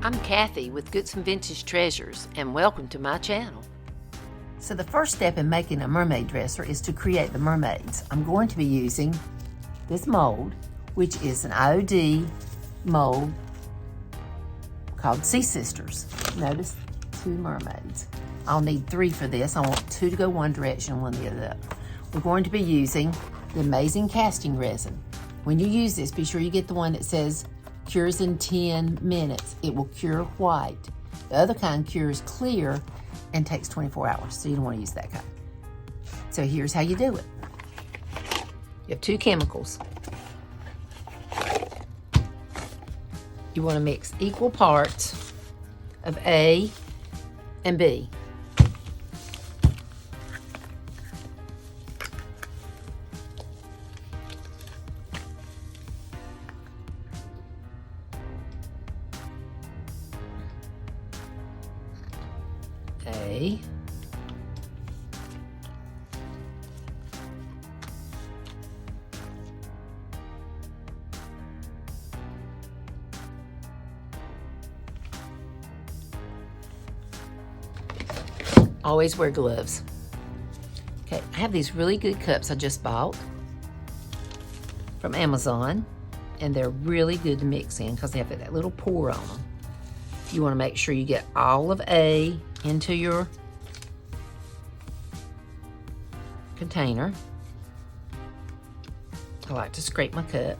I'm Kathy with GoodsonVintage Treasures, and welcome to my channel. So the first step in making a mermaid dresser is to create the mermaids. I'm going to be using this mold, which is an IOD mold called Sea Sisters. Notice 2 mermaids. I'll need 3 for this. I want 2 to go one direction, 1 the other. We're going to be using the amazing casting resin. When you use this, be sure you get the one that says cures in 10 minutes. It will cure white. The other kind cures clear and takes 24 hours, so you don't want to use that kind. So here's how you do it. You have 2 chemicals. You want to mix equal parts of A and B. A, always wear gloves. Okay, I have these really good cups I just bought from Amazon, and they're really good to mix in because they have that little pour on them. You want to make sure you get all of A into your container. I like to scrape my cup.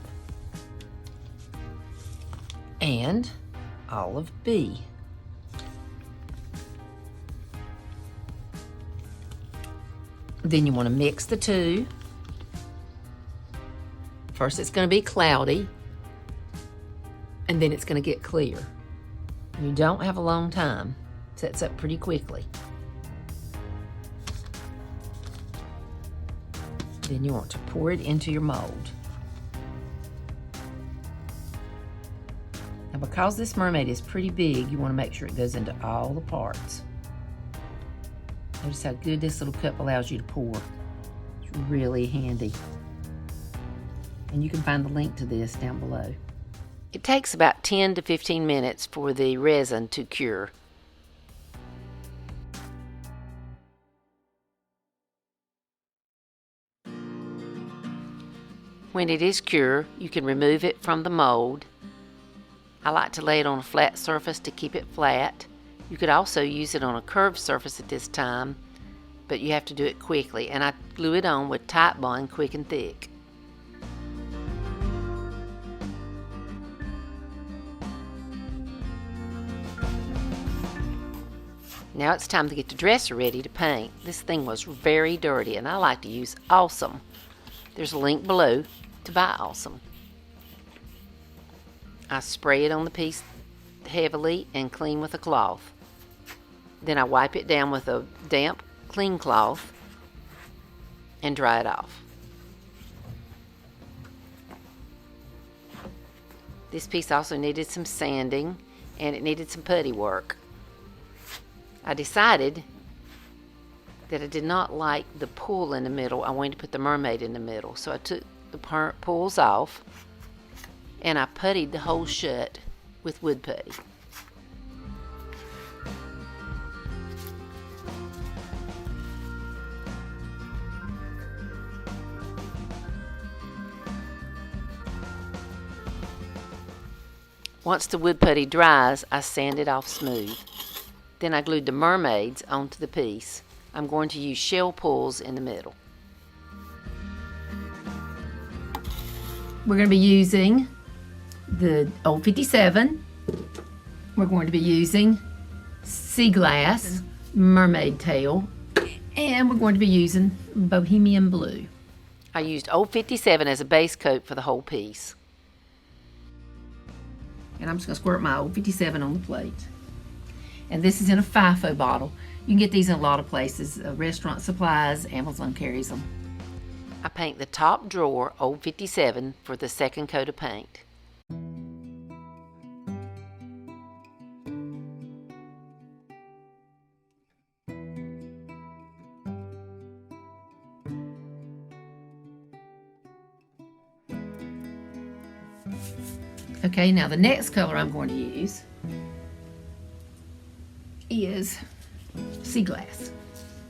And all of B. Then you want to mix the 2. First it's going to be cloudy, and then it's going to get clear. You don't have a long time. Sets up pretty quickly. Then you want to pour it into your mold. Now because this mermaid is pretty big, you want to make sure it goes into all the parts. Notice how good this little cup allows you to pour. It's really handy. And you can find the link to this down below. It takes about 10 to 15 minutes for the resin to cure. When it is cured, you can remove it from the mold. I like to lay it on a flat surface to keep it flat. You could also use it on a curved surface at this time, but you have to do it quickly, and I glue it on with Tite Bond Quick and Thick. Now it's time to get the dresser ready to paint. This thing was very dirty, and I like to use Awesome. There's a link below to buy Awesome. I spray it on the piece heavily and clean with a cloth. Then I wipe it down with a damp, clean cloth and dry it off. This piece also needed some sanding, and it needed some putty work. I decided that I did not like the pull in the middle. I wanted to put the mermaid in the middle. So I took the pulls off and I puttied the hole shut with wood putty. Once the wood putty dries, I sand it off smooth. Then I glued the mermaids onto the piece. I'm going to use shell pulls in the middle. We're going to be using the old 57. We're going to be using Sea Glass, Mermaid Tale, and we're going to be using Bohemian Blue. I used old 57 as a base coat for the whole piece. And I'm just going to squirt my old 57 on the plate. And this is in a FIFO bottle. You can get these in a lot of places, restaurant supplies, Amazon carries them. I paint the top drawer, old 57, for the second coat of paint. Okay, now the next color I'm going to use is sea glass.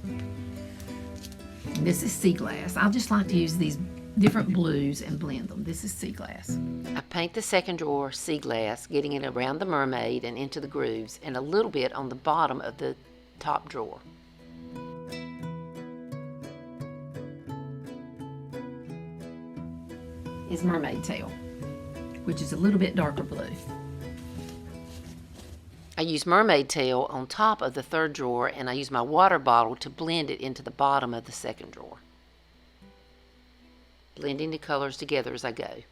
And this is sea glass. I just like to use these different blues and blend them. This is sea glass. I paint the second drawer sea glass, getting it around the mermaid and into the grooves, and a little bit on the bottom of the top drawer. Is Mermaid Tale, which is a little bit darker blue. I use Mermaid Tale on top of the third drawer, and I use my water bottle to blend it into the bottom of the second drawer, blending the colors together as I go.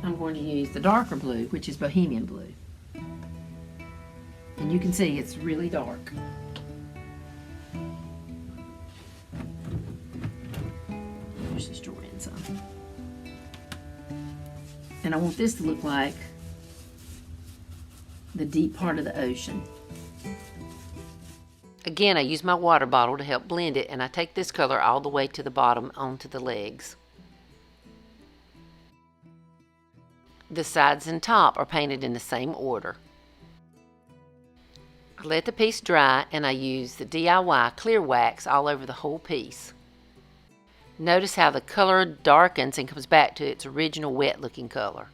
I'm going to use the darker blue, which is Bohemian Blue. And you can see it's really dark. Push this drawer in some. And I want this to look like the deep part of the ocean. Again, I use my water bottle to help blend it, and I take this color all the way to the bottom onto the legs. The sides and top are painted in the same order. I let the piece dry, and I use the DIY clear wax all over the whole piece. Notice how the color darkens and comes back to its original wet looking color.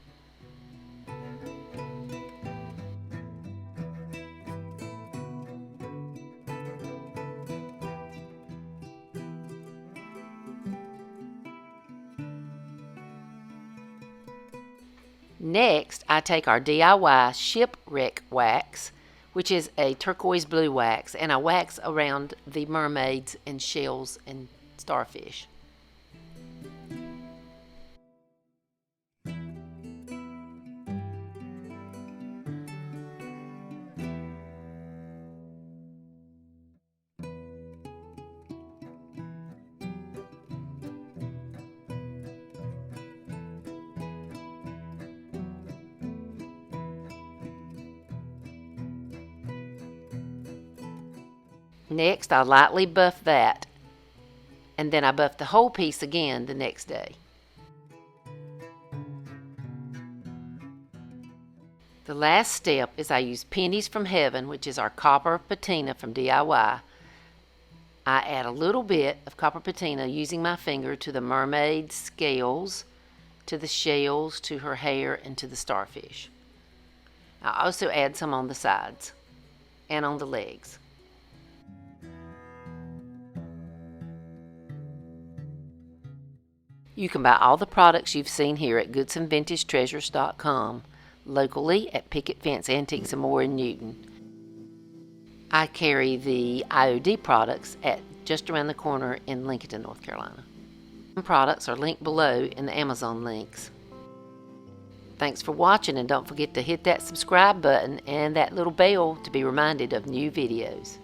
Next, I take our DIY Shipwreck wax, which is a turquoise blue wax, and I wax around the mermaids and shells and starfish. Next, I lightly buff that, and then I buff the whole piece again the next day. The last step is I use Pennies from Heaven, which is our copper patina from DIY. I add a little bit of copper patina using my finger to the mermaid's scales, to the shells, to her hair, and to the starfish. I also add some on the sides and on the legs. You can buy all the products you've seen here at GoodsonVintageTreasures.com, locally at Picket Fence Antiques More in Newton. I carry the IOD products at just around the corner in Lincolnton, North Carolina. Some products are linked below in the Amazon links. Thanks for watching, and don't forget to hit that subscribe button and that little bell to be reminded of new videos.